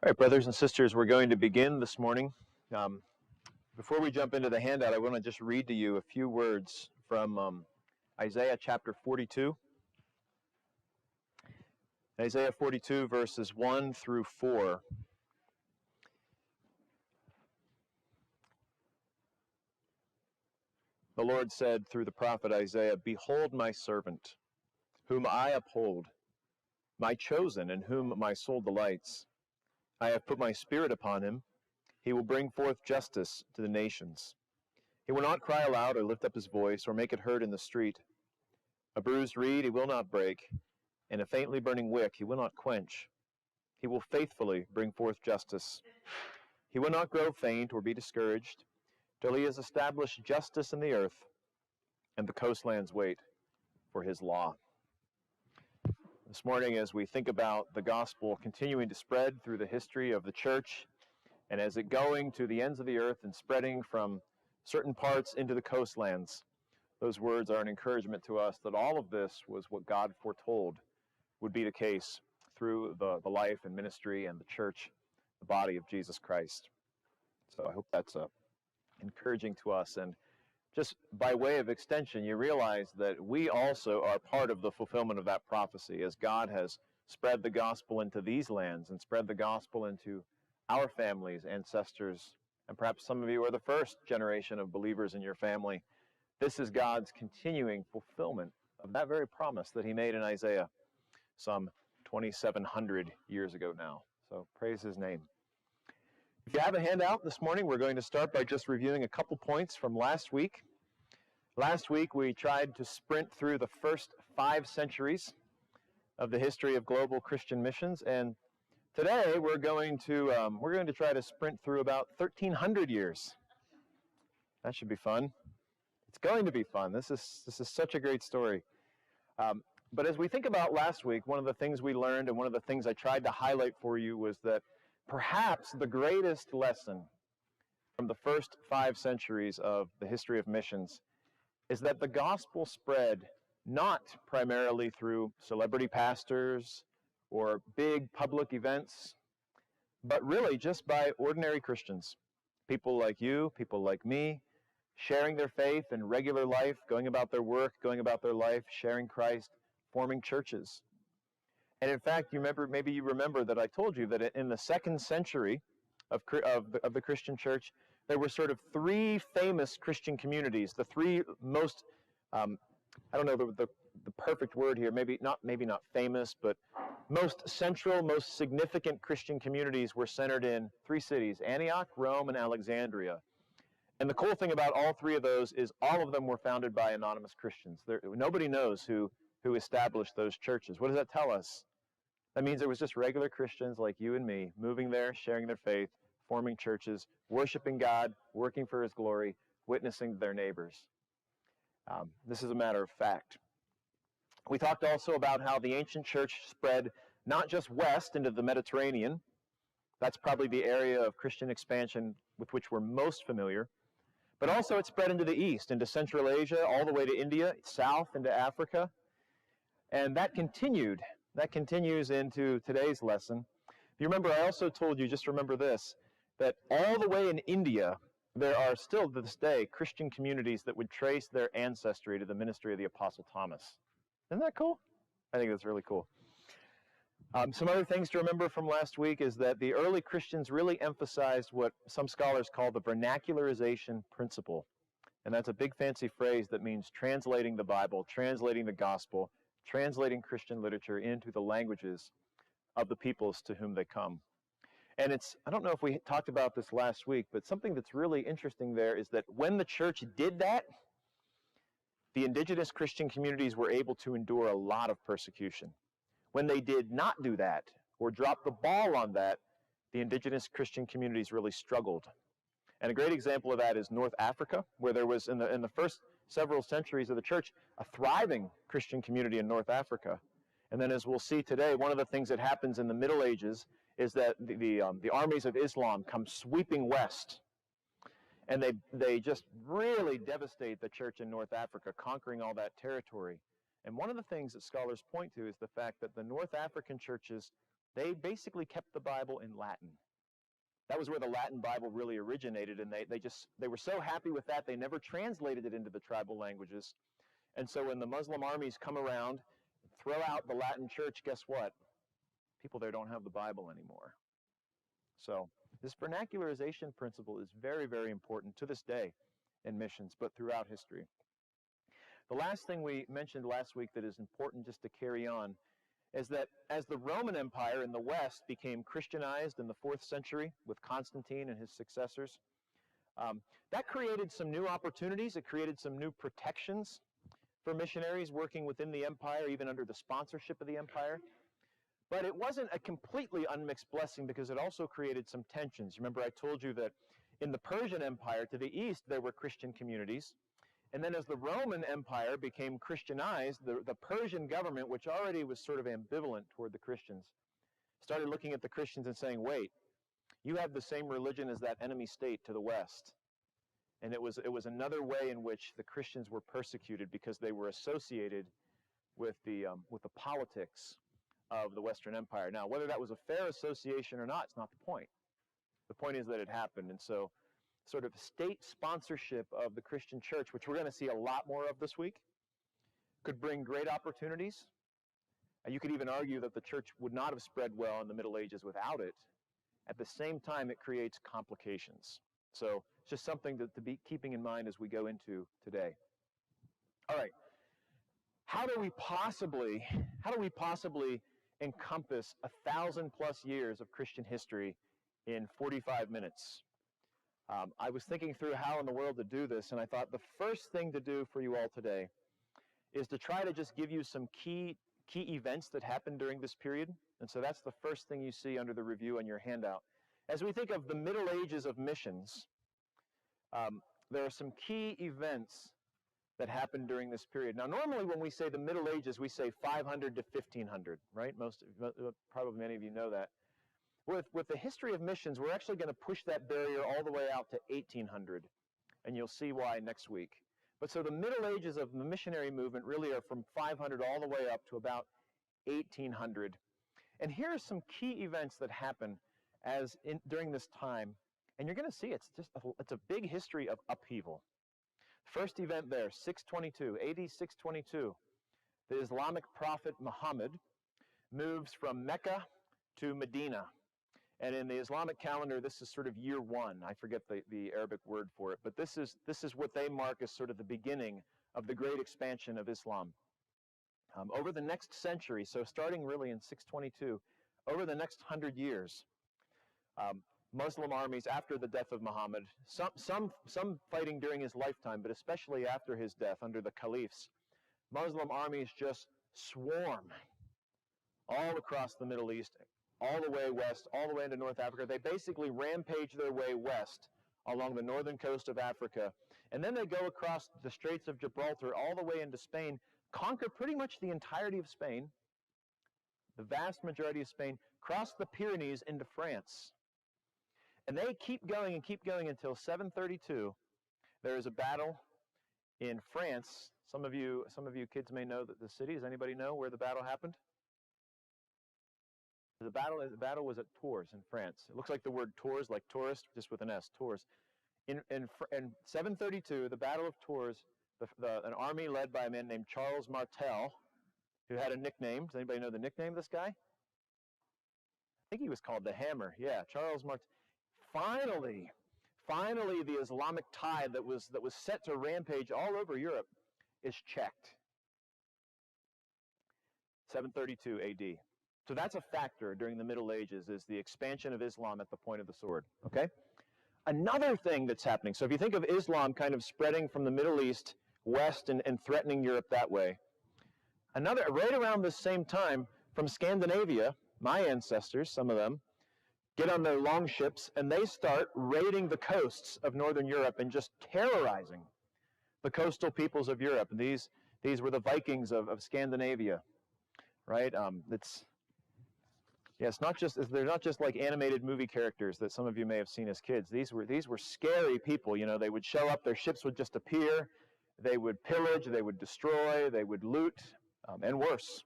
All right, brothers and sisters, we're going to begin this morning. Before we jump into the handout, I want to just read to you a few words from Isaiah chapter 42. Isaiah 42, verses 1 through 4. The Lord said through the prophet Isaiah, "Behold my servant, whom I uphold, my chosen, in whom my soul delights. I have put my spirit upon him. He will bring forth justice to the nations. He will not cry aloud or lift up his voice or make it heard in the street. A bruised reed he will not break, and a faintly burning wick he will not quench. He will faithfully bring forth justice. He will not grow faint or be discouraged till he has established justice in the earth, and the coastlands wait for his law." This morning, as we think about the gospel continuing to spread through the history of the church, and as it going to the ends of the earth and spreading from certain parts into the coastlands, those words are an encouragement to us that all of this was what God foretold would be the case through the life and ministry and the church, the body of Jesus Christ. So I hope that's encouraging to us. And just by way of extension, you realize that we also are part of the fulfillment of that prophecy as God has spread the gospel into these lands and spread the gospel into our families, ancestors, and perhaps some of you are the first generation of believers in your family. This is God's continuing fulfillment of that very promise that he made in Isaiah some 2,700 years ago now. So praise his name. If you have a handout this morning, we're going to start by just reviewing a couple points from last week. Last week, we tried to sprint through the first 5 centuries of the history of global Christian missions, and today we're going to try to sprint through about 1,300 years. That should be fun. It's going to be fun. This is such a great story. But as we think about last week, one of the things we learned and one of the things I tried to highlight for you was that perhaps the greatest lesson from the first 5 centuries of the history of missions is that the gospel spread not primarily through celebrity pastors or big public events, but really just by ordinary Christians, people like you, people like me, sharing their faith in regular life, going about their work, going about their life, sharing Christ, forming churches. And in fact, maybe you remember that I told you that in the 2nd century of the Christian church, there were sort of 3 famous Christian communities. The 3 most, I don't know the perfect word here, maybe not famous, but most central, most significant Christian communities were centered in 3 cities, Antioch, Rome, and Alexandria. And the cool thing about all 3 of those is all of them were founded by anonymous Christians. Nobody knows who established those churches. What does that tell us? That means it was just regular Christians like you and me, moving there, sharing their faith, forming churches, worshiping God, working for his glory, witnessing to their neighbors. This is a matter of fact. We talked also about how the ancient church spread not just west into the Mediterranean. That's probably the area of Christian expansion with which we're most familiar. But also it spread into the east, into Central Asia, all the way to India, south into Africa. And that continued. That continues into today's lesson. If you remember, I also told you, just remember this, that all the way in India, there are still to this day Christian communities that would trace their ancestry to the ministry of the Apostle Thomas. Isn't that cool? I think that's really cool. Some other things to remember from last week is that the early Christians really emphasized what some scholars call the Vernacularization Principle. And that's a big fancy phrase that means translating the Bible, translating the gospel, translating Christian literature into the languages of the peoples to whom they come. And I don't know if we talked about this last week, but something that's really interesting there is that when the church did that, the indigenous Christian communities were able to endure a lot of persecution. When they did not do that, or dropped the ball on that, the indigenous Christian communities really struggled. And a great example of that is North Africa, where there was, in the first several centuries of the church, a thriving Christian community in North Africa. And then as we'll see today, one of the things that happens in the Middle Ages is that the armies of Islam come sweeping west. And they just really devastate the church in North Africa, conquering all that territory. And one of the things that scholars point to is the fact that the North African churches They basically kept the Bible in Latin. That was where the Latin Bible really originated, and they were so happy with that, they never translated it into the tribal languages. And so when the Muslim armies come around, throw out the Latin church, guess what? People there don't have the Bible anymore. So this vernacularization principle is very, very important to this day in missions, but throughout history. The last thing we mentioned last week that is important just to carry on is that as the Roman Empire in the West became Christianized in the 4th century with Constantine and his successors, that created some new opportunities. It created some new protections for missionaries working within the empire, even under the sponsorship of the empire. But it wasn't a completely unmixed blessing because it also created some tensions. Remember, I told you that in the Persian Empire to the east, there were Christian communities. And then as the Roman Empire became Christianized, the Persian government, which already was sort of ambivalent toward the Christians, started looking at the Christians and saying, wait, you have the same religion as that enemy state to the west. And it was another way in which the Christians were persecuted because they were associated with the politics of the Western Empire. Now, whether that was a fair association or not, it's not the point. The point is that it happened. And so sort of state sponsorship of the Christian church, which we're going to see a lot more of this week, could bring great opportunities. And you could even argue that the church would not have spread well in the Middle Ages without it. At the same time, it creates complications. So it's just something to be keeping in mind as we go into today. All right. How do we possibly encompass 1,000+ years of Christian history in 45 minutes? I was thinking through how in the world to do this, and I thought the first thing to do for you all today is to try to just give you some key events that happened during this period. And so that's the first thing you see under the review on your handout. As we think of the Middle Ages of missions, there are some key events that happened during this period. Now, normally when we say the Middle Ages, we say 500 to 1500, right? Probably many of you know that. With the history of missions, we're actually going to push that barrier all the way out to 1800, and you'll see why next week. But so the Middle Ages of the missionary movement really are from 500 all the way up to about 1800. And here are some key events that happen during this time, and you're going to see it's a big history of upheaval. First event there, 622, AD 622, the Islamic prophet Muhammad moves from Mecca to Medina. And in the Islamic calendar, this is sort of year 1. I forget the Arabic word for it, but this is what they mark as sort of the beginning of the great expansion of Islam. Over the next century, so starting really in 622, over the next 100 years, Muslim armies after the death of Muhammad, some fighting during his lifetime, but especially after his death under the caliphs, Muslim armies just swarm all across the Middle East, all the way west, all the way into North Africa. They basically rampage their way west along the northern coast of Africa. And then they go across the Straits of Gibraltar all the way into Spain, conquer pretty much the entirety of Spain, the vast majority of Spain, cross the Pyrenees into France. And they keep going until 732. There is a battle in France. Some of you kids may know that the city. Does anybody know where the battle happened? The battle was at Tours in France. It looks like the word Tours, like tourist, just with an S, Tours. In 732, the Battle of Tours, an army led by a man named Charles Martel, who had a nickname. Does anybody know the nickname of this guy? I think he was called the Hammer. Yeah, Charles Martel. Finally, the Islamic tide that was set to rampage all over Europe is checked. 732 AD. So that's a factor during the Middle Ages, is the expansion of Islam at the point of the sword, okay? Another thing that's happening, so if you think of Islam kind of spreading from the Middle East west and threatening Europe that way, right around this same time, from Scandinavia, my ancestors, some of them, get on their long ships and they start raiding the coasts of northern Europe and just terrorizing the coastal peoples of Europe. And these were the Vikings of Scandinavia, right? They're not just like animated movie characters that some of you may have seen as kids. These were scary people. You know, they would show up, their ships would just appear, they would pillage, they would destroy, they would loot, and worse.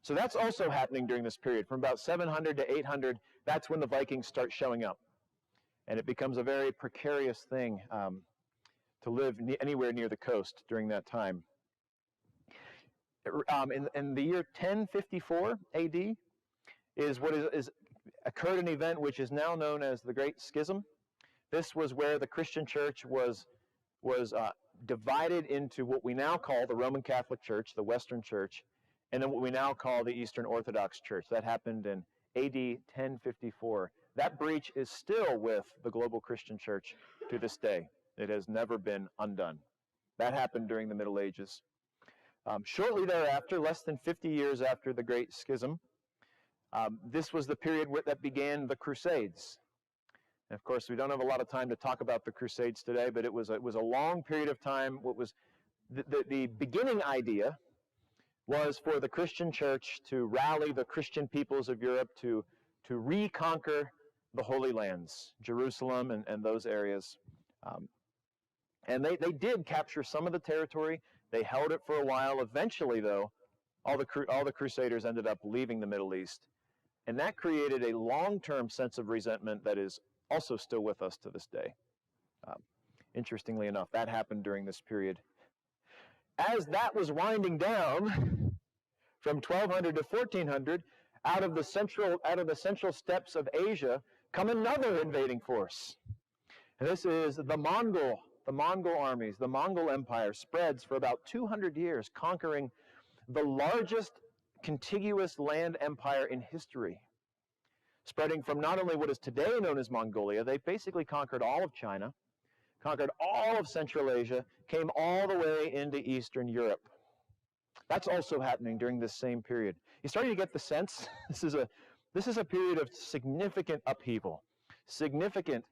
So that's also happening during this period. From about 700 to 800, that's when the Vikings start showing up. And it becomes a very precarious thing to live anywhere near the coast during that time. In the year 1054 AD is what occurred an event which is now known as the Great Schism. This was where the Christian church was divided into what we now call the Roman Catholic Church, the Western Church, and then what we now call the Eastern Orthodox Church. That happened in AD 1054. That breach is still with the global Christian church to this day. It has never been undone. That happened during the Middle Ages. Shortly thereafter, less than 50 years after the Great Schism, this was the period that began the Crusades. And of course, we don't have a lot of time to talk about the Crusades today, but it was a long period of time. What was the beginning idea was for the Christian church to rally the Christian peoples of Europe to reconquer the Holy Lands, Jerusalem and those areas. And they did capture some of the territory. They held it for a while. Eventually, though, all the Crusaders ended up leaving the Middle East. And that created a long-term sense of resentment that is also still with us to this day. Interestingly enough, that happened during this period. As that was winding down from 1200 to 1400, out of the central steppes of Asia come another invading force. And this is the Mongol armies. The Mongol Empire spreads for about 200 years, conquering the largest contiguous land empire in history. Spreading from not only what is today known as Mongolia, they basically conquered all of China, conquered all of Central Asia, came all the way into Eastern Europe. That's also happening during this same period. You're starting to get the sense this is a period of significant upheaval, significant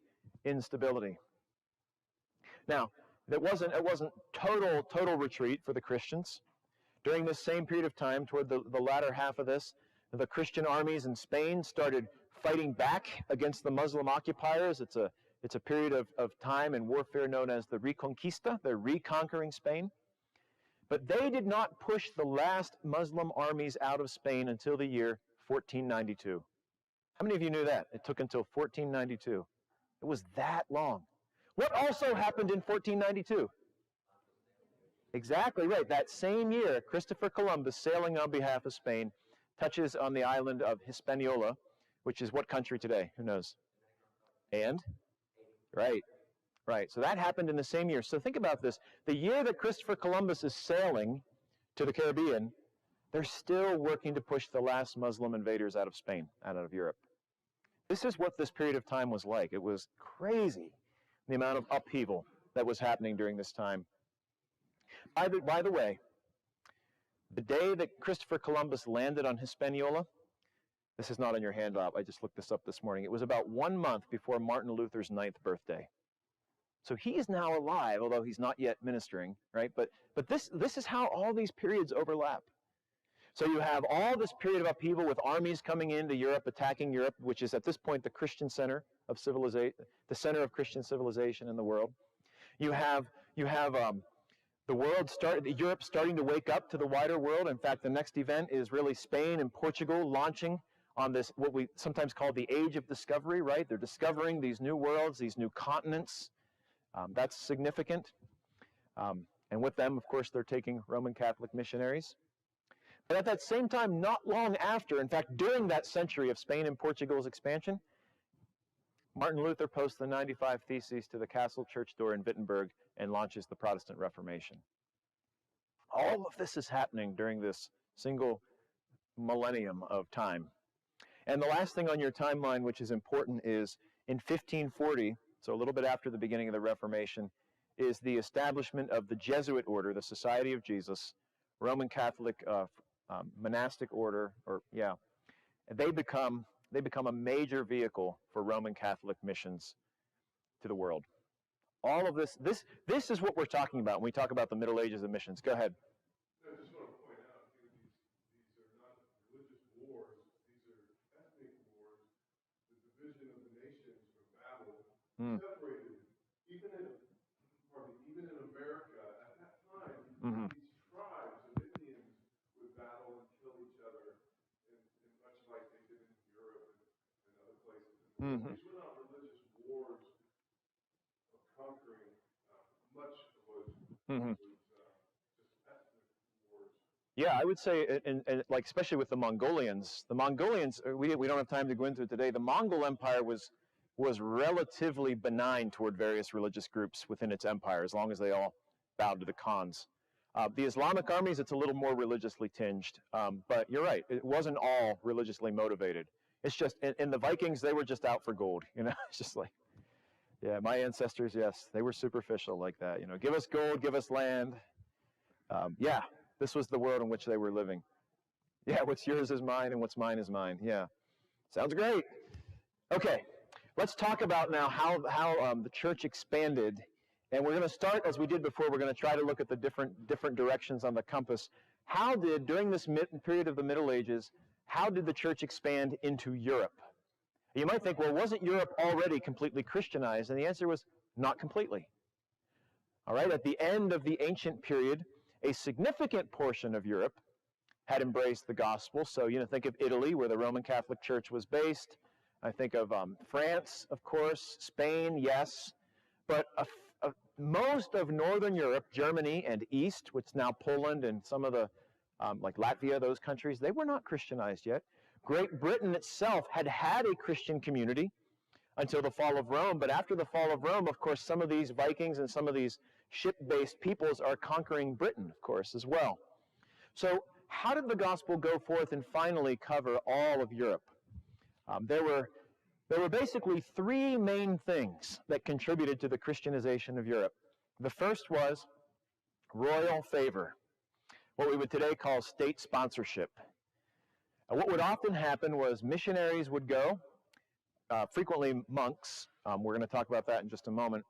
instability. Now, it wasn't total retreat for the Christians. During this same period of time, toward the latter half of this, the Christian armies in Spain started fighting back against the Muslim occupiers. It's a period of time and warfare known as the Reconquista. They're reconquering Spain. But they did not push the last Muslim armies out of Spain until the year 1492. How many of you knew that? It took until 1492. It was that long. What also happened in 1492? Exactly right. That same year, Christopher Columbus, sailing on behalf of Spain, touches on the island of Hispaniola, which is what country today? Who knows? And? Right. So that happened in the same year. So think about this. The year that Christopher Columbus is sailing to the Caribbean, they're still working to push the last Muslim invaders out of Spain, out of Europe. This is what this period of time was like. It was crazy, the amount of upheaval that was happening during this time. By the way, the day that Christopher Columbus landed on Hispaniola, this is not on your handout, I just looked this up this morning, it was about 1 month before Martin Luther's 9th birthday. So he is now alive, although he's not yet ministering, right? But this is how all these periods overlap. So you have all this period of upheaval with armies coming into Europe, attacking Europe, which is at this point the Christian center of civilization, the center of Christian civilization in the world. You have Europe starting to wake up to the wider world. In fact, the next event is really Spain and Portugal launching on this, what we sometimes call the age of discovery, right? They're discovering these new worlds, these new continents. That's significant. And with them, of course, they're taking Roman Catholic missionaries. But at that same time, not long after, in fact, during that century of Spain and Portugal's expansion, Martin Luther posts the 95 Theses to the castle church door in Wittenberg and launches the Protestant Reformation. All of this is happening during this single millennium of time. And the last thing on your timeline, which is important, is in 1540, so a little bit after the beginning of the Reformation, is the establishment of the Jesuit order, the Society of Jesus, Roman Catholic monastic order, they become a major vehicle for Roman Catholic missions to the world. All of this is what we're talking about when we talk about the Middle Ages of missions. Go ahead. I just want to point out, these are not religious wars, these are ethnic wars. The division of the nations for battle separated. Even in America at that time, these tribes of Indians would battle and kill each other Mm-hmm. These were not religious wars of conquering. Much was Mm-hmm. just ethnic wars. Yeah, I would say, and like especially with the Mongolians, we don't have time to go into it today. The Mongol Empire was relatively benign toward various religious groups within its empire, as long as they all bowed to the Khans. The Islamic armies, it's a little more religiously tinged, but you're right, it wasn't all religiously motivated. It's just, in the Vikings, they were just out for gold, you know, it's just like, yeah, my ancestors, yes, they were superficial like that, you know, give us gold, give us land. Yeah, this was the world in which they were living. Yeah, what's yours is mine, and what's mine is mine. Yeah, sounds great. Okay, let's talk about now how the church expanded. And we're going to start, as we did before, we're going to try to look at the different directions on the compass. How did, during this period of the Middle Ages, how did the church expand into Europe? You might think, well, wasn't Europe already completely Christianized? And the answer was, not completely. All right, at the end of the ancient period, a significant portion of Europe had embraced the gospel. So, you know, think of Italy, where the Roman Catholic Church was based. I think of France, of course, Spain, yes. But most of Northern Europe, Germany and East, which is now Poland and some of the, like Latvia, those countries, they were not Christianized yet. Great Britain itself had a Christian community until the fall of Rome. But after the fall of Rome, of course, some of these Vikings and some of these ship-based peoples are conquering Britain, of course, as well. So how did the gospel go forth and finally cover all of Europe? There were basically three main things that contributed to the Christianization of Europe. The first was royal favor, what we would today call state sponsorship. What would often happen was missionaries would go, frequently monks. We're going to talk about that in just a moment.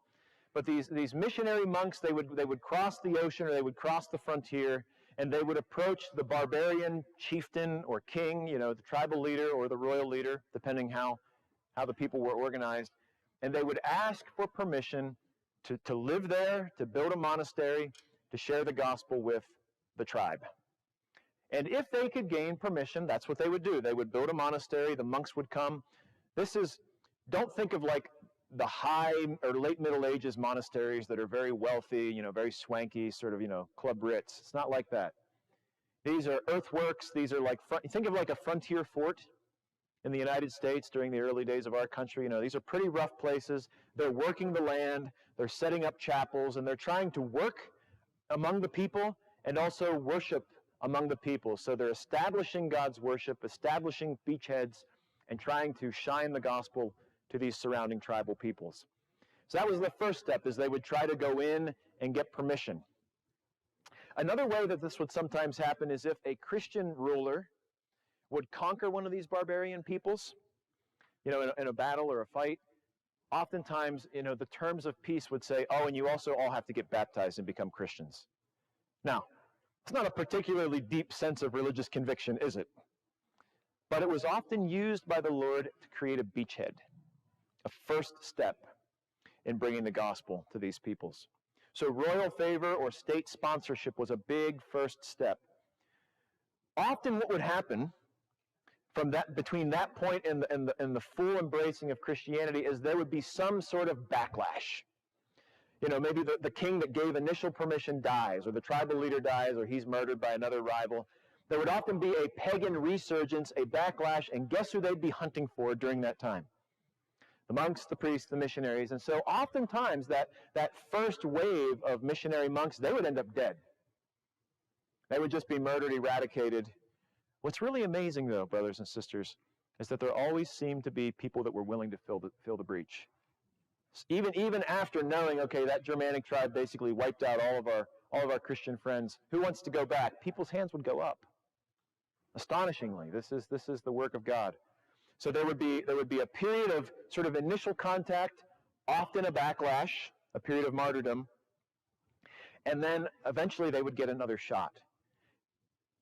But these missionary monks, they would cross the ocean, or they would cross the frontier, and they would approach the barbarian chieftain or king, you know, the tribal leader or the royal leader, depending how the people were organized, and they would ask for permission to live there, to build a monastery, to share the gospel with the tribe. And if they could gain permission, that's what they would do. They would build a monastery, the monks would come. Don't think of like the high or late Middle Ages monasteries that are very wealthy, you know, very swanky, sort of, you know, Club Ritz. It's not like that. These are earthworks. These are like, think of like a frontier fort in the United States during the early days of our country. You know, these are pretty rough places. They're working the land, they're setting up chapels, and they're trying to work among the people and also worship among the people. So they're establishing God's worship, establishing beachheads, and trying to shine the gospel to these surrounding tribal peoples. So that was the first step, is they would try to go in and get permission. Another way that this would sometimes happen is if a Christian ruler would conquer one of these barbarian peoples, you know, in a battle or a fight, oftentimes, you know, the terms of peace would say, oh, and you also all have to get baptized and become Christians. Now, it's not a particularly deep sense of religious conviction, is it? But it was often used by the Lord to create a beachhead, a first step in bringing the gospel to these peoples. So royal favor or state sponsorship was a big first step. Often what would happen between that point and the full embracing of Christianity is there would be some sort of backlash. You know, maybe the king that gave initial permission dies, or the tribal leader dies, or he's murdered by another rival. There would often be a pagan resurgence, a backlash, and guess who they'd be hunting for during that time? The monks, the priests, the missionaries. And so oftentimes that first wave of missionary monks, they would end up dead. They would just be murdered, eradicated. What's really amazing, though, brothers and sisters, is that there always seemed to be people that were willing to fill the breach. Even after knowing, okay, that Germanic tribe basically wiped out all of our Christian friends, who wants to go back? People's hands would go up. Astonishingly, this is the work of God. So there would be a period of sort of initial contact, often a backlash, a period of martyrdom, and then eventually they would get another shot.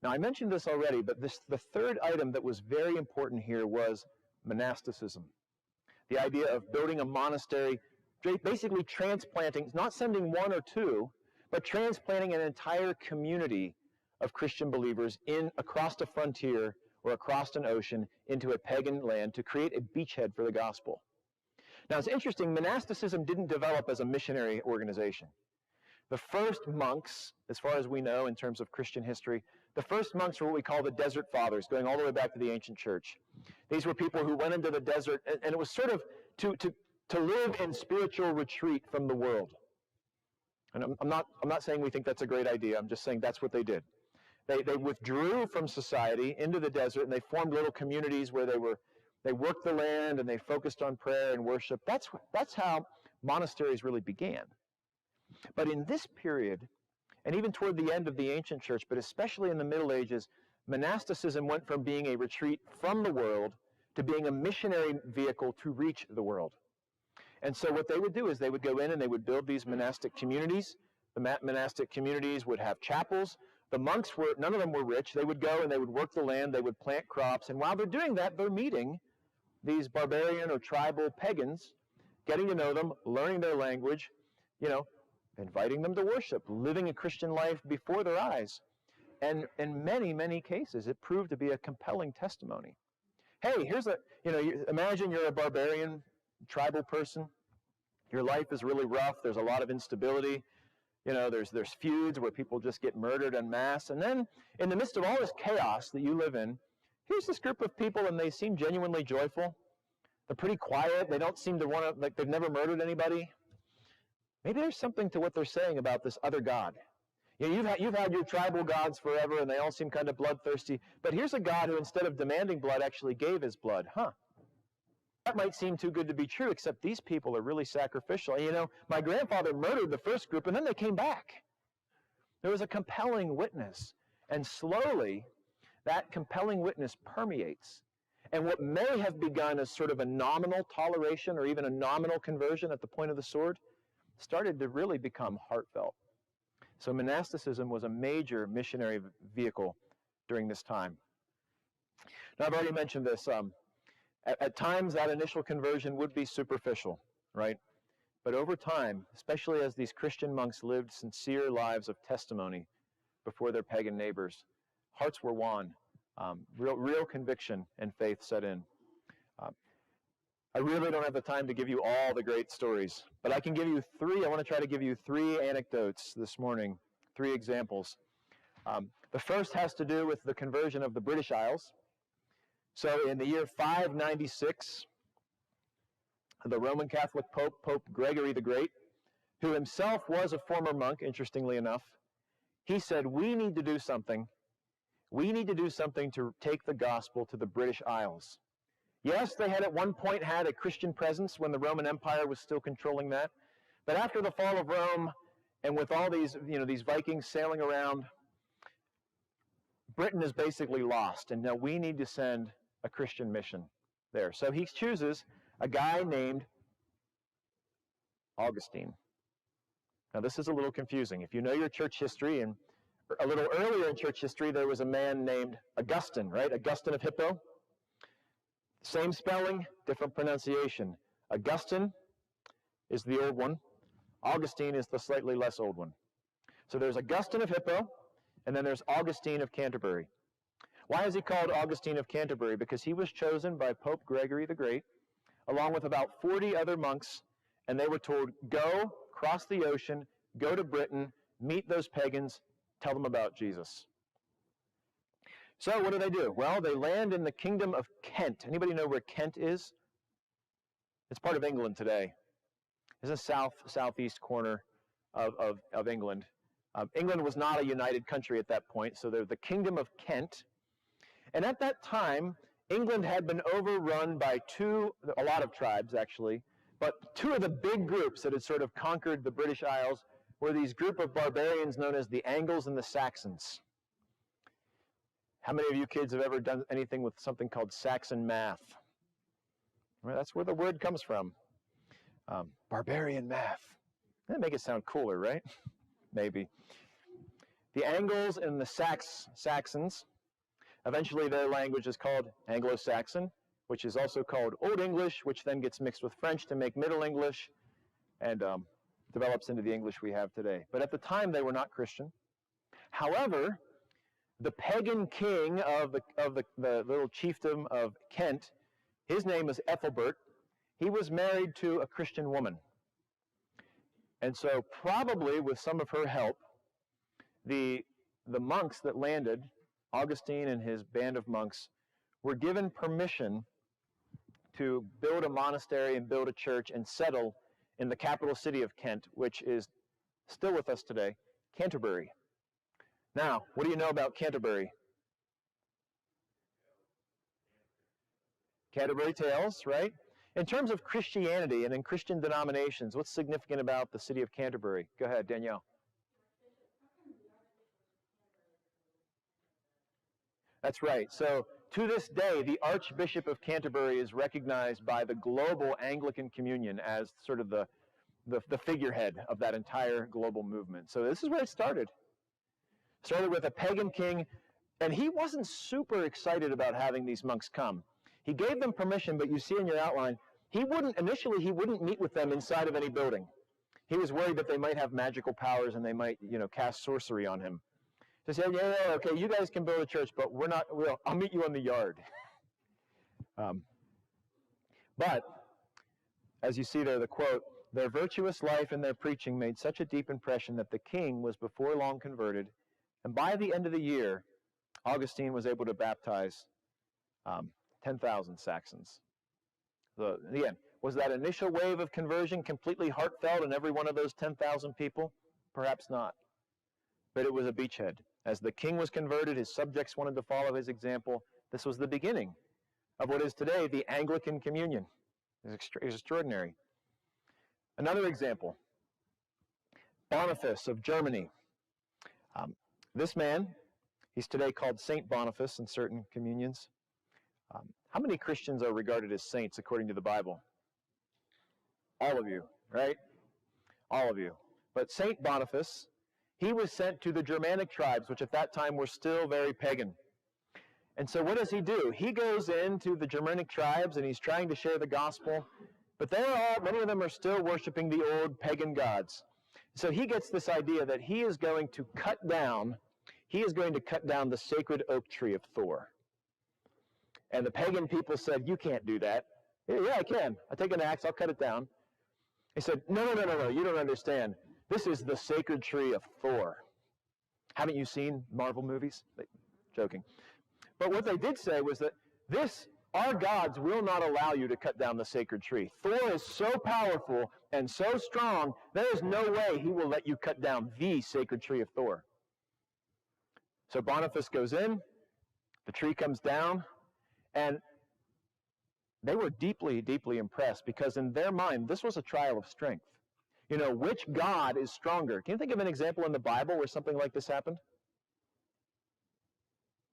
Now, I mentioned this already, but the third item that was very important here was monasticism. The idea of building a monastery, basically transplanting, not sending one or two, but transplanting an entire community of Christian believers across the frontier or across an ocean into a pagan land to create a beachhead for the gospel. Now it's interesting, monasticism didn't develop as a missionary organization. The first monks, as far as we know in terms of Christian history, the first monks were what we call the Desert Fathers, going all the way back to the ancient church. These were people who went into the desert, and it was sort of to live in spiritual retreat from the world. And I'm not saying we think that's a great idea. I'm just saying that's what they did. They withdrew from society into the desert, and they formed little communities where they worked the land and they focused on prayer and worship. That's how monasteries really began. But in this period, and even toward the end of the ancient church, but especially in the Middle Ages, monasticism went from being a retreat from the world to being a missionary vehicle to reach the world. And so what they would do is they would go in and they would build these monastic communities. The monastic communities would have chapels. The monks none of them were rich. They would go and they would work the land, they would plant crops, and while they're doing that, they're meeting these barbarian or tribal pagans, getting to know them, learning their language, inviting them to worship, living a Christian life before their eyes. And in many, many cases, it proved to be a compelling testimony. Hey, imagine you're a barbarian, tribal person. Your life is really rough. There's a lot of instability. There's feuds where people just get murdered en masse. And then, in the midst of all this chaos that you live in, here's this group of people, and they seem genuinely joyful. They're pretty quiet. They don't seem to want to, like they've never murdered anybody. Maybe there's something to what they're saying about this other God. You've had your tribal gods forever, and they all seem kind of bloodthirsty. But here's a God who, instead of demanding blood, actually gave his blood. That might seem too good to be true, except these people are really sacrificial. My grandfather murdered the first group, and then they came back. There was a compelling witness. And slowly, that compelling witness permeates. And what may have begun as sort of a nominal toleration or even a nominal conversion at the point of the sword started to really become heartfelt. So monasticism was a major missionary vehicle during this time. Now, I've already mentioned this. At times, that initial conversion would be superficial, right? But over time, especially as these Christian monks lived sincere lives of testimony before their pagan neighbors, hearts were won. Real conviction and faith set in. I really don't have the time to give you all the great stories, but I can give you three. I want to try to give you three anecdotes this morning, three examples. The first has to do with the conversion of the British Isles. So in the year 596, the Roman Catholic Pope, Pope Gregory the Great, who himself was a former monk, interestingly enough, he said, we need to do something. We need to do something to take the gospel to the British Isles. Yes, they had at one point had a Christian presence when the Roman Empire was still controlling that. But after the fall of Rome, and with all these Vikings sailing around, Britain is basically lost. And now we need to send a Christian mission there. So he chooses a guy named Augustine. Now this is a little confusing. If you know your church history, and a little earlier in church history, there was a man named Augustine, right? Augustine of Hippo. Same spelling, different pronunciation. Augustine is the old one. Augustine is the slightly less old one. So there's Augustine of Hippo, and then there's Augustine of Canterbury. Why is he called Augustine of Canterbury? Because he was chosen by Pope Gregory the Great, along with about 40 other monks, and they were told, go, cross the ocean, go to Britain, meet those pagans, tell them about Jesus. So what do? Well, they land in the kingdom of Kent. Anybody know where Kent is? It's part of England today. It's a southeast corner of England. England was not a united country at that point, so they're the kingdom of Kent. And at that time, England had been overrun by a lot of tribes actually, but two of the big groups that had sort of conquered the British Isles were these group of barbarians known as the Angles and the Saxons. How many of you kids have ever done anything with something called Saxon math? Well, that's where the word comes from. Barbarian math. That make it sound cooler, right? Maybe. The Angles and the Saxons, eventually their language is called Anglo-Saxon, which is also called Old English, which then gets mixed with French to make Middle English, and develops into the English we have today. But at the time, they were not Christian. However, the pagan king of the little chiefdom of Kent, his name is Ethelbert. He was married to a Christian woman. And so probably with some of her help, the monks that landed, Augustine and his band of monks, were given permission to build a monastery and build a church and settle in the capital city of Kent, which is still with us today, Canterbury. Now, what do you know about Canterbury? Canterbury Tales, right? In terms of Christianity and in Christian denominations, what's significant about the city of Canterbury? Go ahead, Danielle. That's right. So to this day, the Archbishop of Canterbury is recognized by the global Anglican Communion as sort of the figurehead of that entire global movement. So this is where it started. Started with a pagan king, and he wasn't super excited about having these monks come. He gave them permission, but you see in your outline, initially he wouldn't meet with them inside of any building. He was worried that they might have magical powers and they might, cast sorcery on him. So he said, yeah, okay, you guys can build a church, but I'll meet you on the yard. But, as you see there, the quote, their virtuous life and their preaching made such a deep impression that the king was before long converted, and by the end of the year, Augustine was able to baptize 10,000 Saxons. So, again, was that initial wave of conversion completely heartfelt in every one of those 10,000 people? Perhaps not. But it was a beachhead. As the king was converted, his subjects wanted to follow his example. This was the beginning of what is today the Anglican Communion. It's extraordinary. Another example, Boniface of Germany. This man, he's today called Saint Boniface in certain communions. How many Christians are regarded as saints according to the Bible? All of you, right? All of you. But Saint Boniface, he was sent to the Germanic tribes, which at that time were still very pagan. And so what does he do? He goes into the Germanic tribes and he's trying to share the gospel, but many of them are still worshiping the old pagan gods. So he gets this idea that he is going to cut down the sacred oak tree of Thor. And the pagan people said, you can't do that. Yeah, I can. I'll take an axe, I'll cut it down. He said, no, you don't understand. This is the sacred tree of Thor. Haven't you seen Marvel movies? Joking. But what they did say was that our gods will not allow you to cut down the sacred tree. Thor is so powerful and so strong, there is no way he will let you cut down the sacred tree of Thor. So Boniface goes in, the tree comes down, and they were deeply, deeply impressed because in their mind, this was a trial of strength. Which God is stronger? Can you think of an example in the Bible where something like this happened?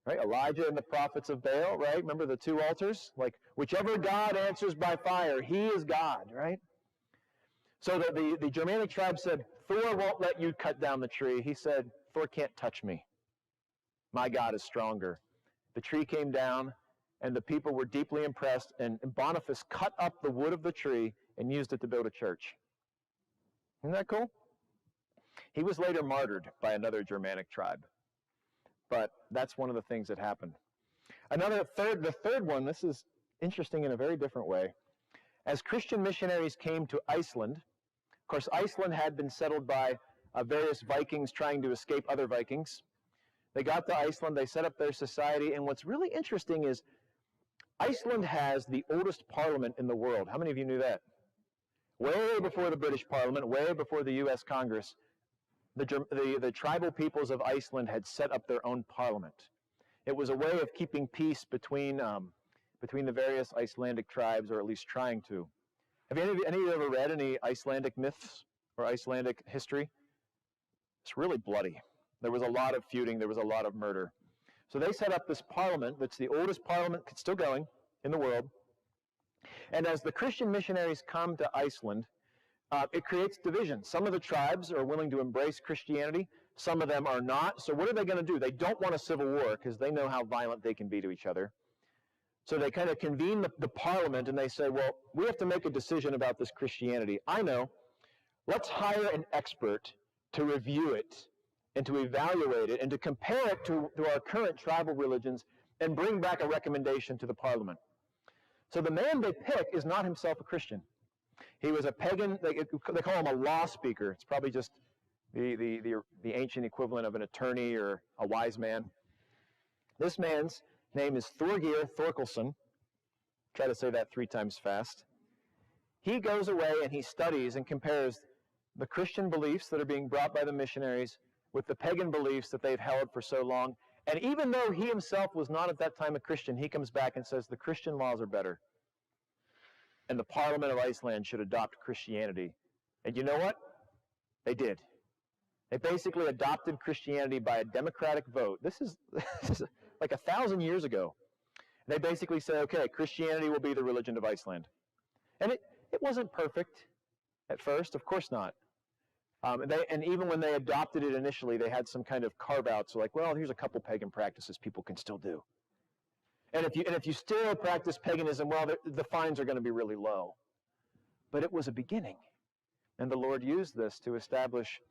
Right? Elijah and the prophets of Baal, right? Remember the two altars? Like, whichever God answers by fire, he is God, right? So the Germanic tribe said, Thor won't let you cut down the tree. He said, Thor can't touch me. My God is stronger. The tree came down, and the people were deeply impressed, and Boniface cut up the wood of the tree and used it to build a church. Isn't that cool? He was later martyred by another Germanic tribe. But that's one of the things that happened. The third one, this is interesting in a very different way. As Christian missionaries came to Iceland, of course, Iceland had been settled by various Vikings trying to escape other Vikings. They got to Iceland, they set up their society, and what's really interesting is Iceland has the oldest parliament in the world. How many of you knew that? Way before the British Parliament, way before the U.S. Congress, the tribal peoples of Iceland had set up their own parliament. It was a way of keeping peace between the various Icelandic tribes, or at least trying to. Have any of you ever read any Icelandic myths or Icelandic history? It's really bloody. There was a lot of feuding. There was a lot of murder. So they set up this parliament that's the oldest parliament still going in the world. And as the Christian missionaries come to Iceland, it creates division. Some of the tribes are willing to embrace Christianity. Some of them are not. So what are they going to do? They don't want a civil war because they know how violent they can be to each other. So they kind of convene the parliament and they say, well, we have to make a decision about this Christianity. I know. Let's hire an expert to review it and to evaluate it and to compare it to our current tribal religions and bring back a recommendation to the Parliament. So the man they pick is not himself a Christian. He was a pagan, they call him a law speaker. It's probably just the ancient equivalent of an attorney or a wise man. This man's name is Thorgeir Thorkelson. Try to say that 3 times fast. He goes away and he studies and compares the Christian beliefs that are being brought by the missionaries with the pagan beliefs that they've held for so long. And even though he himself was not at that time a Christian, he comes back and says the Christian laws are better. And the Parliament of Iceland should adopt Christianity. And you know what? They did. They basically adopted Christianity by a democratic vote. This is like 1,000 years ago. They basically say, okay, Christianity will be the religion of Iceland. And it wasn't perfect at first, of course not. And even when they adopted it initially, they had some kind of carve-outs, like, well, here's a couple pagan practices people can still do. And if you still practice paganism, well, the fines are going to be really low. But it was a beginning. And the Lord used this to establish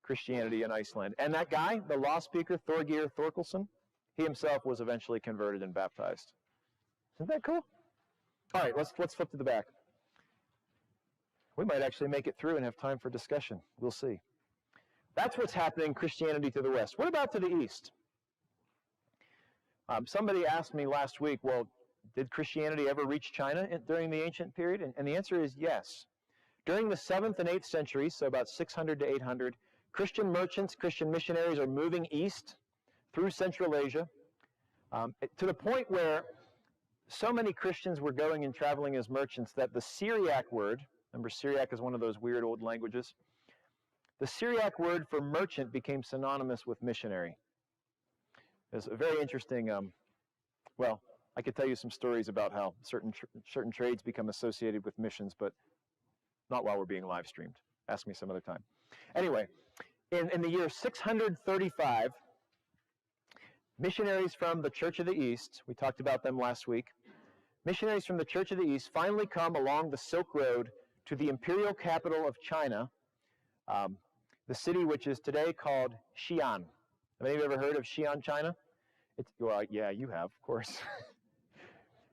Christianity in Iceland. And that guy, the law speaker, Thorgeir Thorkelson, he himself was eventually converted and baptized. Isn't that cool? All right, let's flip to the back. We might actually make it through and have time for discussion. We'll see. That's what's happening in Christianity to the west. What about to the east? Somebody asked me last week, well, did Christianity ever reach China during the ancient period? And the answer is yes. During the 7th and 8th centuries, so about 600 to 800, Christian merchants, Christian missionaries are moving east through Central Asia to the point where so many Christians were going and traveling as merchants that the Syriac word, remember Syriac is one of those weird old languages, the Syriac word for merchant became synonymous with missionary. It's a very interesting, well, I could tell you some stories about how certain trades become associated with missions, but not while we're being live streamed. Ask me some other time. Anyway, in the year 635, missionaries from the Church of the East, we talked about them last week, missionaries from the Church of the East finally come along the Silk Road to the imperial capital of China, the city which is today called Xi'an. Have any of you ever heard of Xi'an, China? Well, yeah, you have, of course.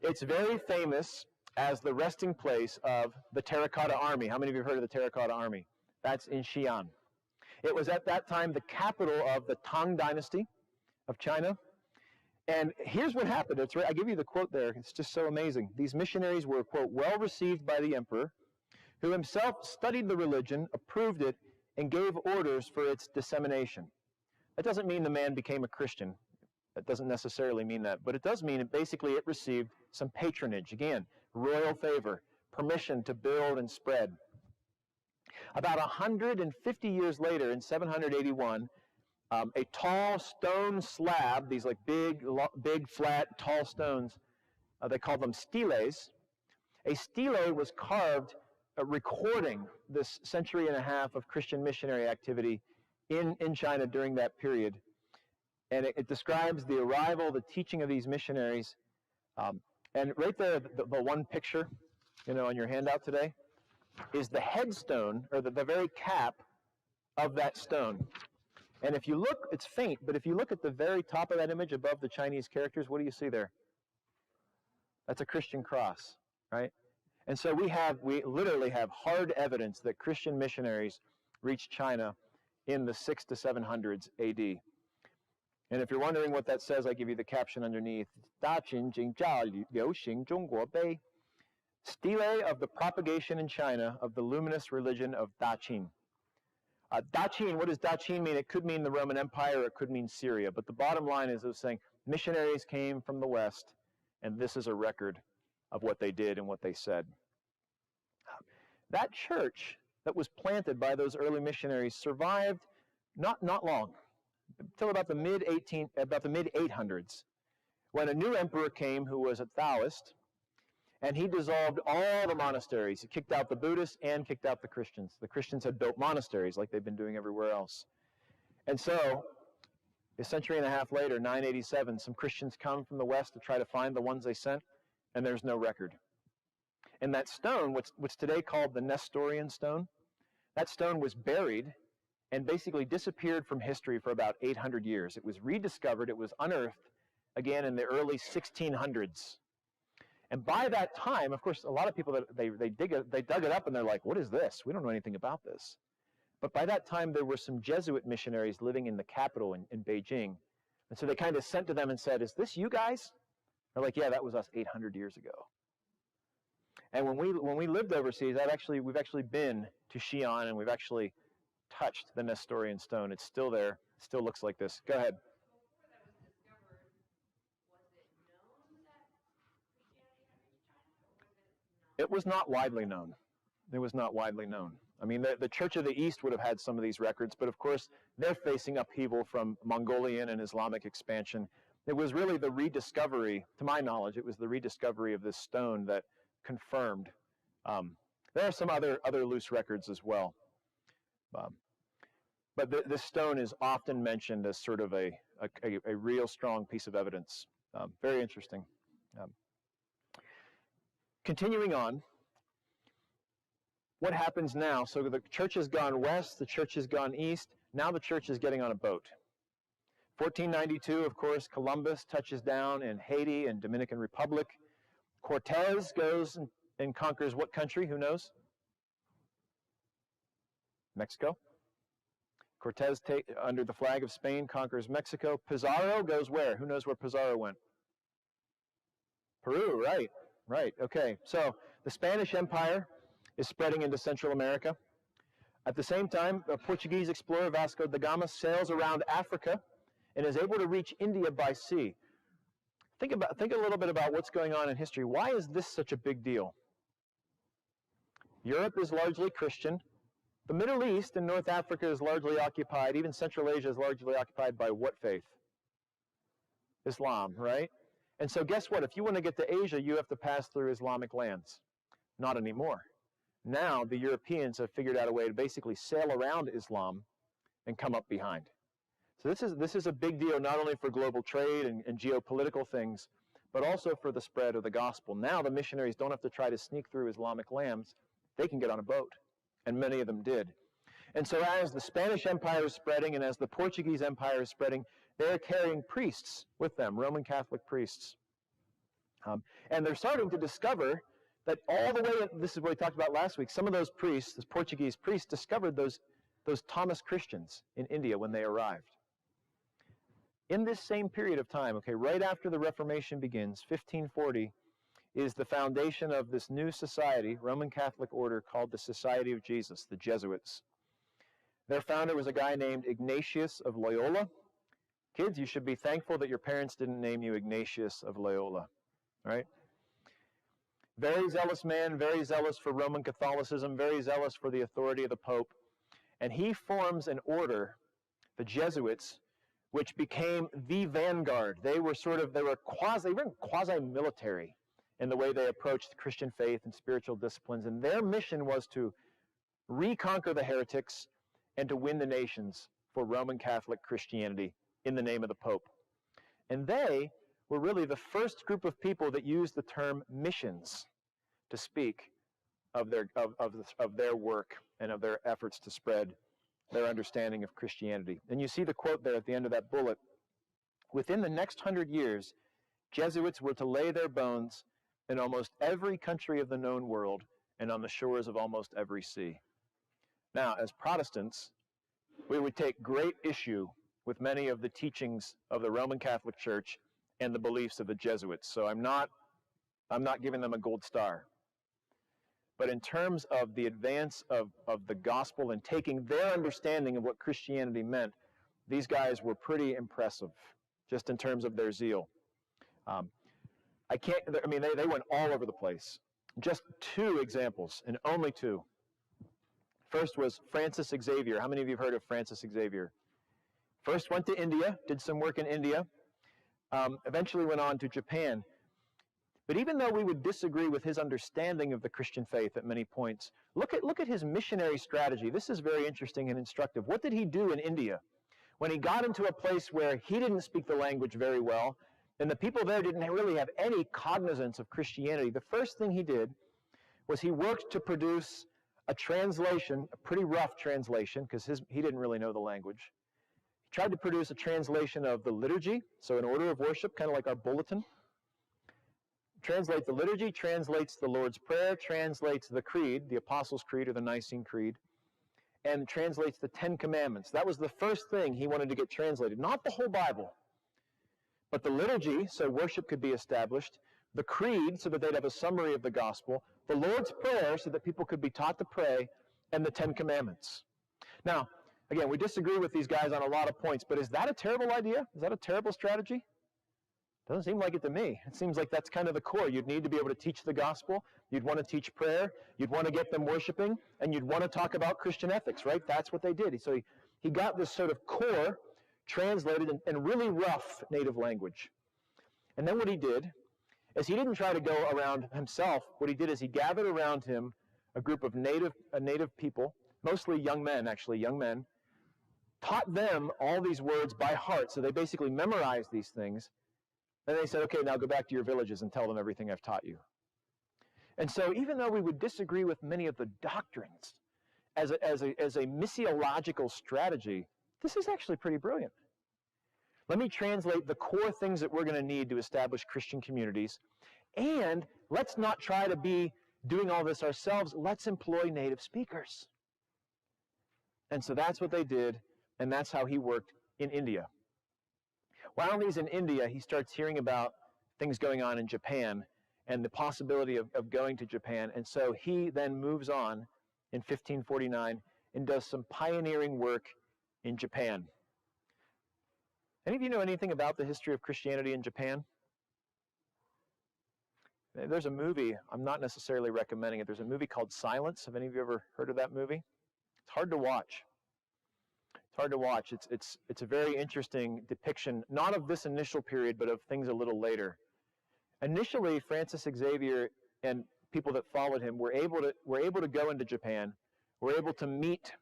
It's very famous as the resting place of the Terracotta Army. How many of you have heard of the Terracotta Army? That's in Xi'an. It was at that time the capital of the Tang Dynasty of China. And here's what happened. I give you the quote there. It's just so amazing. These missionaries were, quote, well received by the emperor, who himself studied the religion, approved it, and gave orders for its dissemination. That doesn't mean the man became a Christian. That doesn't necessarily mean that. But it does mean basically it received some patronage. Again, royal favor, permission to build and spread. About 150 years later, in 781, a tall stone slab, these like big, flat, tall stones, they called them steles. A stele was carved recording this century and a half of Christian missionary activity in China during that period. And it describes the arrival, the teaching of these missionaries. And right there, the one picture, on your handout today, is the headstone, or the very cap of that stone. And if you look, it's faint, but if you look at the very top of that image above the Chinese characters, what do you see there? That's a Christian cross, right? And so we literally have hard evidence that Christian missionaries reached China in the 600s to 700s AD. And if you're wondering what that says, I give you the caption underneath. Stele of the propagation in China of the luminous religion of Daqin. Daqin, what does Daqin mean? It could mean the Roman Empire, or it could mean Syria. But the bottom line is it was saying missionaries came from the West, and this is a record of what they did and what they said. That church that was planted by those early missionaries survived not long, until about the mid-800s, when a new emperor came who was a Taoist, and he dissolved all the monasteries. He kicked out the Buddhists and kicked out the Christians. The Christians had built monasteries like they've been doing everywhere else. And so, a century and a half later, 987, some Christians come from the West to try to find the ones they sent, and there's no record. And that stone, what's today called the Nestorian Stone, that stone was buried and basically disappeared from history for about 800 years. It was rediscovered, it was unearthed again in the early 1600s. And by that time, of course, a lot of people, they dug it up and they're like, what is this? We don't know anything about this. But by that time, there were some Jesuit missionaries living in the capital in Beijing. And so they kind of sent to them and said, is this you guys? They're like, yeah, that was us 800 years ago. And when we lived overseas, we've actually been to Xi'an, and we've actually touched the Nestorian stone. It's still there. It still looks like this. Go ahead. It was not widely known. It was not widely known. I mean, the Church of the East would have had some of these records, but of course, they're facing upheaval from Mongolian and Islamic expansion. It was really the rediscovery, to my knowledge, it was the rediscovery of this stone that confirmed. There are some other loose records as well. But this stone is often mentioned as sort of a real strong piece of evidence. Very interesting. Continuing on, what happens now? So the church has gone west, the church has gone east, now the church is getting on a boat. 1492, of course, Columbus touches down in Haiti and Dominican Republic. Cortez goes and conquers what country? Who knows? Mexico. Cortez, under the flag of Spain, conquers Mexico. Pizarro goes where? Who knows where Pizarro went? Peru, right. Right, okay. So the Spanish Empire is spreading into Central America. At the same time, a Portuguese explorer, Vasco da Gama, sails around Africa and is able to reach India by sea. Think a little bit about what's going on in history. Why is this such a big deal? Europe is largely Christian. The Middle East and North Africa is largely occupied. Even Central Asia is largely occupied by what faith? Islam, right? And so guess what? If you want to get to Asia, you have to pass through Islamic lands. Not anymore. Now the Europeans have figured out a way to basically sail around Islam and come up behind. So this is a big deal not only for global trade and geopolitical things, but also for the spread of the gospel. Now the missionaries don't have to try to sneak through Islamic lands. They can get on a boat, and many of them did. And so as the Spanish Empire is spreading and as the Portuguese Empire is spreading, they're carrying priests with them, Roman Catholic priests. And they're starting to discover that all the way, this is what we talked about last week, some of those priests, those Portuguese priests, discovered those Thomas Christians in India when they arrived. In this same period of time, okay, right after the Reformation begins, 1540, is the foundation of this new society, Roman Catholic order, called the Society of Jesus, the Jesuits. Their founder was a guy named Ignatius of Loyola. Kids, you should be thankful that your parents didn't name you Ignatius of Loyola, right? Very zealous man, very zealous for Roman Catholicism, very zealous for the authority of the Pope. And he forms an order, the Jesuits, which became the vanguard. They were quasi-military in the way they approached Christian faith and spiritual disciplines. And their mission was to reconquer the heretics and to win the nations for Roman Catholic Christianity in the name of the Pope. And they were really the first group of people that used the term missions to speak of their work and of their efforts to spread their understanding of Christianity. And you see the quote there at the end of that bullet. Within the next 100 years, Jesuits were to lay their bones in almost every country of the known world and on the shores of almost every sea. Now, as Protestants, we would take great issue with many of the teachings of the Roman Catholic Church and the beliefs of the Jesuits. So I'm not giving them a gold star. But in terms of the advance of the gospel and taking their understanding of what Christianity meant, these guys were pretty impressive, just in terms of their zeal. They went all over the place. Just two examples, and only two. First was Francis Xavier. How many of you have heard of Francis Xavier? First went to India, did some work in India, eventually went on to Japan. But even though we would disagree with his understanding of the Christian faith at many points, look at his missionary strategy. This is very interesting and instructive. What did he do in India? When he got into a place where he didn't speak the language very well, and the people there didn't really have any cognizance of Christianity, the first thing he did was he worked to produce a translation, a pretty rough translation, because he didn't really know the language. He tried to produce a translation of the liturgy, so an order of worship, kind of like our bulletin. Translate the liturgy, translates the Lord's Prayer, translates the Creed, the Apostles' Creed or the Nicene Creed, and translates the Ten Commandments. That was the first thing he wanted to get translated. Not the whole Bible, but the liturgy, so worship could be established, the Creed, so that they'd have a summary of the gospel, the Lord's Prayer, so that people could be taught to pray, and the Ten Commandments. Now, again, we disagree with these guys on a lot of points, but is that a terrible idea? Is that a terrible strategy? Doesn't seem like it to me. It seems like that's kind of the core. You'd need to be able to teach the gospel. You'd want to teach prayer. You'd want to get them worshiping. And you'd want to talk about Christian ethics, right? That's what they did. So he got this sort of core translated in really rough native language. And then what he did is he didn't try to go around himself. What he did is he gathered around him a group of native people, mostly young men, taught them all these words by heart. So they basically memorized these things. And they said, okay, now go back to your villages and tell them everything I've taught you. And so even though we would disagree with many of the doctrines as a missiological strategy, this is actually pretty brilliant. Let me translate the core things that we're going to need to establish Christian communities. And let's not try to be doing all this ourselves. Let's employ native speakers. And so that's what they did, and that's how he worked in India. While he's in India, he starts hearing about things going on in Japan and the possibility of going to Japan. And so he then moves on in 1549 and does some pioneering work in Japan. Any of you know anything about the history of Christianity in Japan? There's a movie, I'm not necessarily recommending it. There's a movie called Silence. Have any of you ever heard of that movie? It's hard to watch. It's hard to watch. It's a very interesting depiction, not of this initial period, but of things a little later. Initially, Francis Xavier and people that followed him were able to go into Japan, were able to meet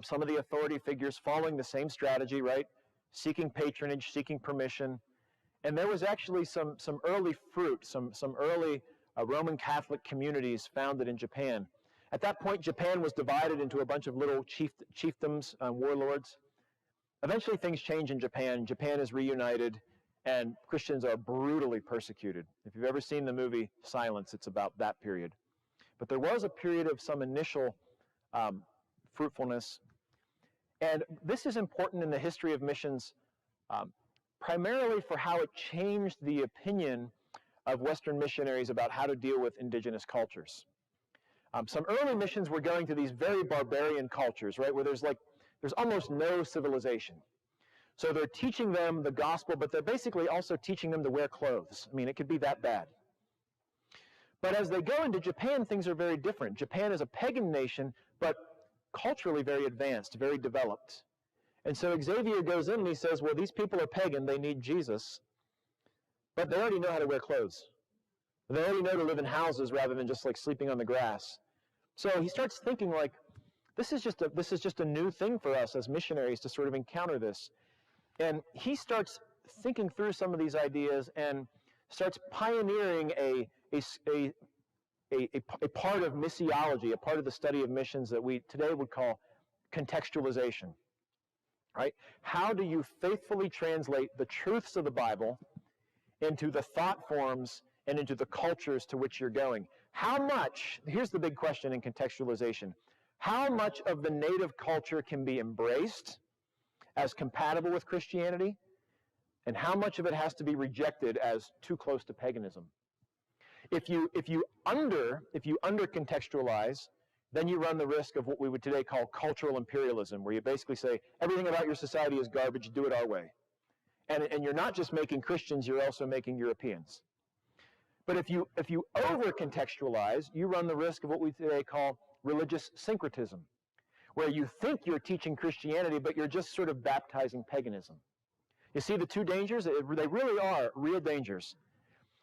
some of the authority figures following the same strategy, right? Seeking patronage, seeking permission. And there was actually some early fruit, some early Roman Catholic communities founded in Japan. At that point, Japan was divided into a bunch of little chiefdoms, warlords. Eventually, things change in Japan. Japan is reunited, and Christians are brutally persecuted. If you've ever seen the movie Silence, it's about that period. But there was a period of some initial fruitfulness. And this is important in the history of missions, primarily for how it changed the opinion of Western missionaries about how to deal with indigenous cultures. Some early missions were going to these very barbarian cultures, right, where there's almost no civilization. So they're teaching them the gospel, but they're basically also teaching them to wear clothes. I mean, it could be that bad. But as they go into Japan, things are very different. Japan is a pagan nation, but culturally very advanced, very developed. And so Xavier goes in and he says, well, these people are pagan, they need Jesus, but they already know how to wear clothes. They already know to live in houses rather than just like sleeping on the grass. So he starts thinking like, this is just a new thing for us as missionaries to sort of encounter this. And he starts thinking through some of these ideas and starts pioneering a part of missiology, a part of the study of missions that we today would call contextualization. Right? How do you faithfully translate the truths of the Bible into the thought forms and into the cultures to which you're going? How much, here's the big question in contextualization, how much of the native culture can be embraced as compatible with Christianity, and how much of it has to be rejected as too close to paganism? If you under contextualize, then you run the risk of what we would today call cultural imperialism, where you basically say, everything about your society is garbage, do it our way. And you're not just making Christians, you're also making Europeans. But if you over-contextualize, you run the risk of what we today call religious syncretism, where you think you're teaching Christianity, but you're just sort of baptizing paganism. You see the two dangers? They really are real dangers.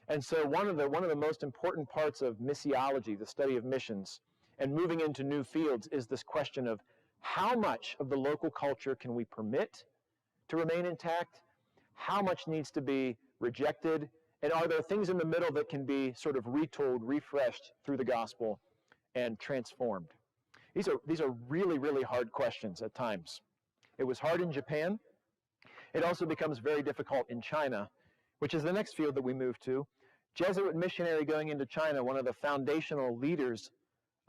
And so one of the most important parts of missiology, the study of missions, and moving into new fields is this question of how much of the local culture can we permit to remain intact? How much needs to be rejected? And are there things in the middle that can be sort of retold, refreshed through the gospel and transformed? These are really, really hard questions at times. It was hard in Japan. It also becomes very difficult in China, which is the next field that we move to. Jesuit missionary going into China, one of the foundational leaders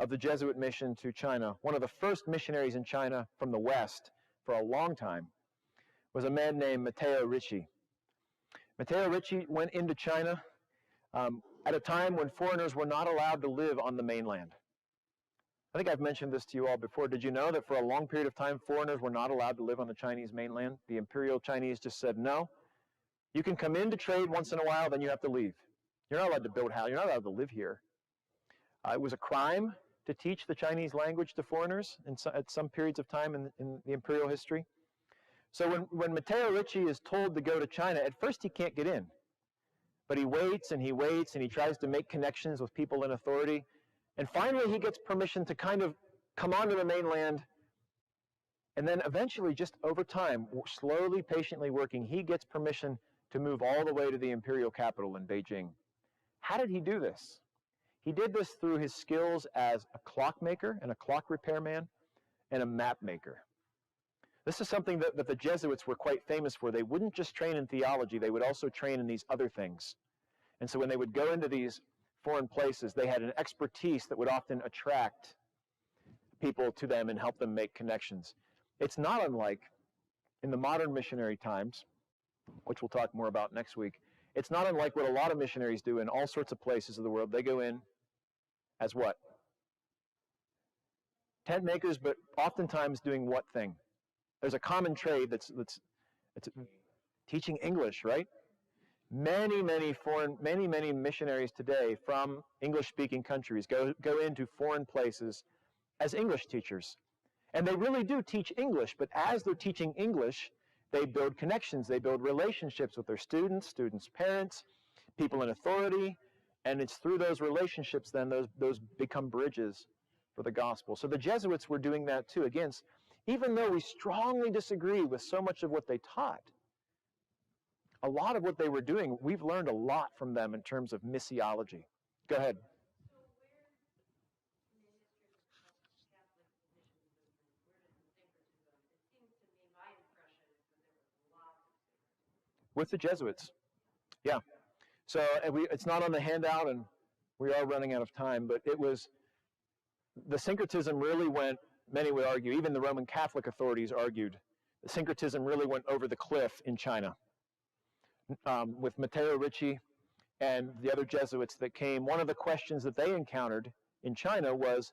of the Jesuit mission to China, one of the first missionaries in China from the West for a long time, was a man named Matteo Ricci. Matteo Ricci went into China at a time when foreigners were not allowed to live on the mainland. I think I've mentioned this to you all before. Did you know that for a long period of time, foreigners were not allowed to live on the Chinese mainland? The imperial Chinese just said, no, you can come in to trade once in a while, then you have to leave. You're not allowed to build houses. You're not allowed to live here. It was a crime to teach the Chinese language to foreigners at some periods of time in the imperial history. So when Matteo Ricci is told to go to China, at first he can't get in. But he waits and he tries to make connections with people in authority. And finally he gets permission to kind of come onto the mainland. And then eventually, just over time, slowly, patiently working, he gets permission to move all the way to the imperial capital in Beijing. How did he do this? He did this through his skills as a clockmaker and a clock repairman and a map maker. This is something that the Jesuits were quite famous for. They wouldn't just train in theology, they would also train in these other things. And so when they would go into these foreign places, they had an expertise that would often attract people to them and help them make connections. It's not unlike in the modern missionary times, which we'll talk more about next week. It's not unlike what a lot of missionaries do in all sorts of places of the world. They go in as what? Tent makers, but oftentimes doing what thing? There's a common trade that's teaching English, right? Many missionaries today from English-speaking countries go into foreign places as English teachers. And they really do teach English, but as they're teaching English, they build connections, they build relationships with their students' parents, people in authority, and it's through those relationships then those become bridges for the gospel. So the Jesuits were doing that too. Again, even though we strongly disagree with so much of what they taught, a lot of what they were doing, we've learned a lot from them in terms of missiology. Go ahead. With the Jesuits. Yeah. So it's not on the handout, and we are running out of time, but the syncretism really went, many would argue, even the Roman Catholic authorities argued, the syncretism really went over the cliff in China. With Matteo Ricci and the other Jesuits that came, one of the questions that they encountered in China was,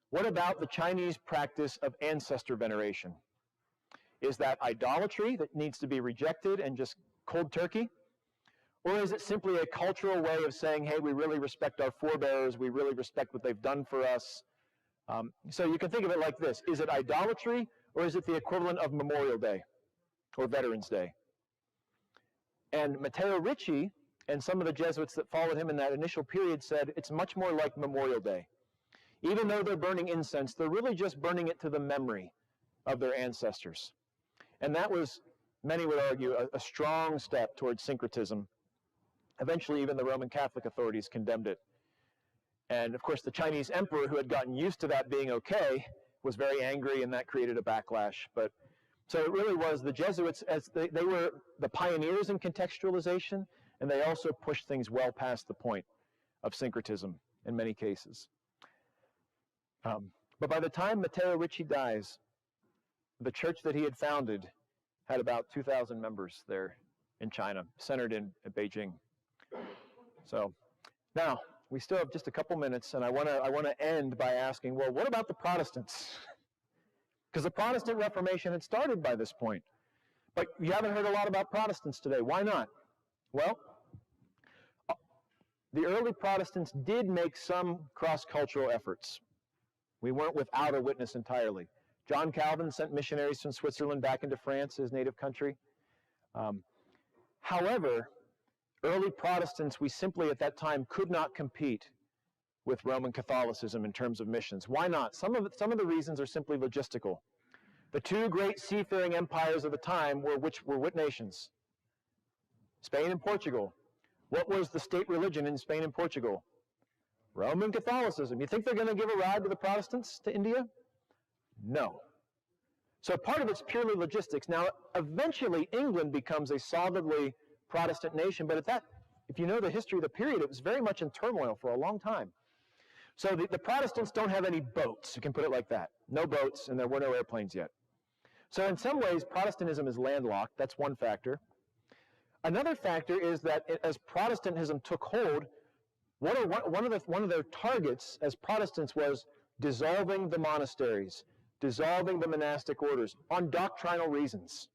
what about the Chinese practice of ancestor veneration? Is that idolatry that needs to be rejected and just cold turkey? Or is it simply a cultural way of saying, hey, we really respect our forebears, we really respect what they've done for us? So you can think of it like this. Is it idolatry, or is it the equivalent of Memorial Day or Veterans Day? And Matteo Ricci and some of the Jesuits that followed him in that initial period said it's much more like Memorial Day. Even though they're burning incense, they're really just burning it to the memory of their ancestors. And that was, many would argue, a strong step towards syncretism. Eventually, even the Roman Catholic authorities condemned it. And of course, the Chinese emperor, who had gotten used to that being okay, was very angry, and that created a backlash. But so it really was the Jesuits, as they were the pioneers in contextualization, and they also pushed things well past the point of syncretism in many cases. But by the time Matteo Ricci dies, the church that he had founded had about 2,000 members there in China, centered in Beijing. So now we still have just a couple minutes, and I want to end by asking, well, what about the Protestants? Because the Protestant Reformation had started by this point. But you haven't heard a lot about Protestants today. Why not? Well, the early Protestants did make some cross-cultural efforts. We weren't without a witness entirely. John Calvin sent missionaries from Switzerland back into France, his native country. However, early Protestants, we simply at that time could not compete with Roman Catholicism in terms of missions. Why not? Some of the reasons are simply logistical. The two great seafaring empires of the time were what nations? Spain and Portugal. What was the state religion in Spain and Portugal? Roman Catholicism. You think they're going to give a ride to the Protestants to India? No. So part of it's purely logistics. Now, eventually England becomes a solidly Protestant nation, but if you know the history of the period, it was very much in turmoil for a long time. So the Protestants don't have any boats, you can put it like that. No boats, and there were no airplanes yet. So in some ways, Protestantism is landlocked. That's one factor. Another factor is that as Protestantism took hold, one of their targets as Protestants was dissolving the monasteries, dissolving the monastic orders on doctrinal reasons.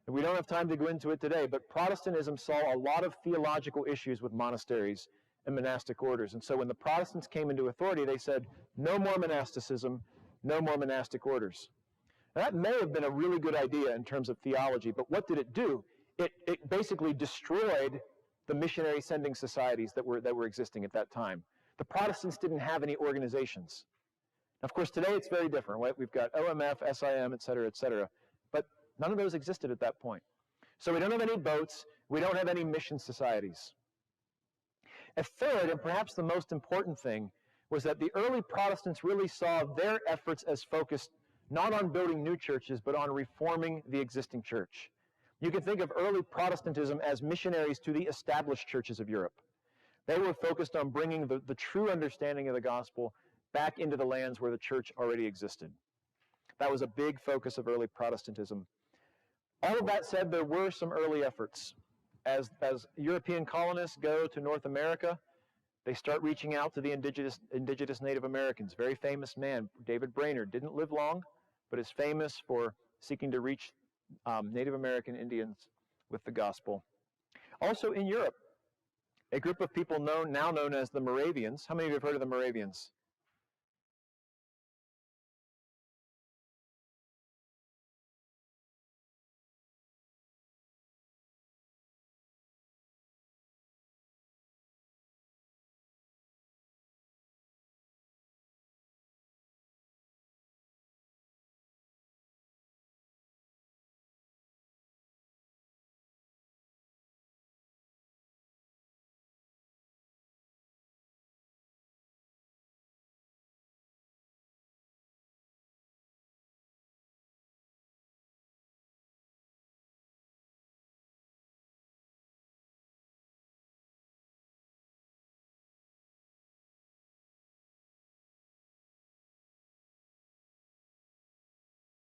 And we don't have time to go into it today, but Protestantism saw a lot of theological issues with monasteries and monastic orders. And so when the Protestants came into authority, they said, no more monasticism, no more monastic orders. Now, that may have been a really good idea in terms of theology, but what did it do? It basically destroyed the missionary sending societies that were existing at that time. The Protestants didn't have any organizations. Of course, today it's very different, right? We've got OMF, SIM, et cetera, but none of those existed at that point. So we don't have any boats, we don't have any mission societies. A third, and perhaps the most important thing, was that the early Protestants really saw their efforts as focused not on building new churches, but on reforming the existing church. You can think of early Protestantism as missionaries to the established churches of Europe. They were focused on bringing the true understanding of the gospel back into the lands where the church already existed. That was a big focus of early Protestantism. All of that said, there were some early efforts. As European colonists go to North America, they start reaching out to the indigenous Native Americans. Very famous man, David Brainerd, didn't live long, but is famous for seeking to reach Native American Indians with the gospel. Also in Europe, a group of people now known as the Moravians. How many of you have heard of the Moravians?